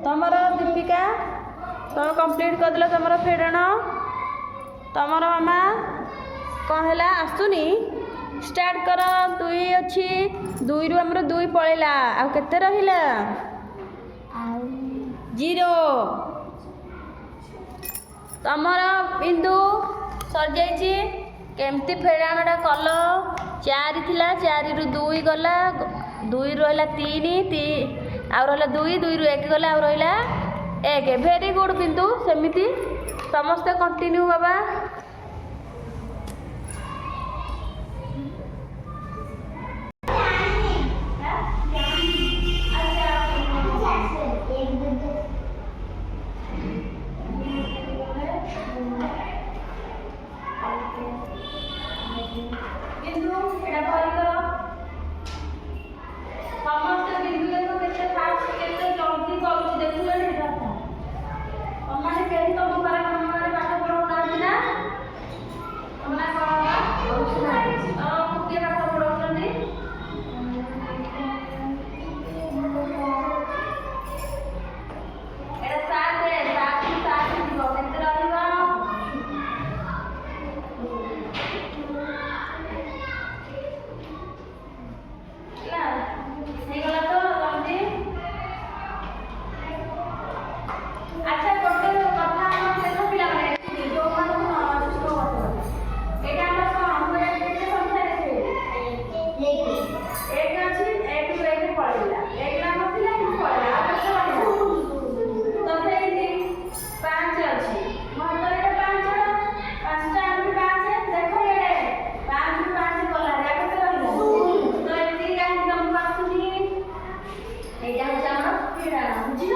तमर दीपिका तुम कंप्लीट करदेल तुम फेड़न तमर मामा कौन है आसुनी स्टार्ट कर दुई अच्छी दुई रु आमर दुई पलैला आउ केते रहिला 0 तमर बिंदु सर जाइए केमती फेड़ाणटा कल 4 थिला 4 रु 2 गला 2 रहा 3 आउ रहा 2 2 रु 1 गला आउ रहा 1 भेरी गुड बिंदु सेमिति समस्ते कंटिन्यू बाबा बुझ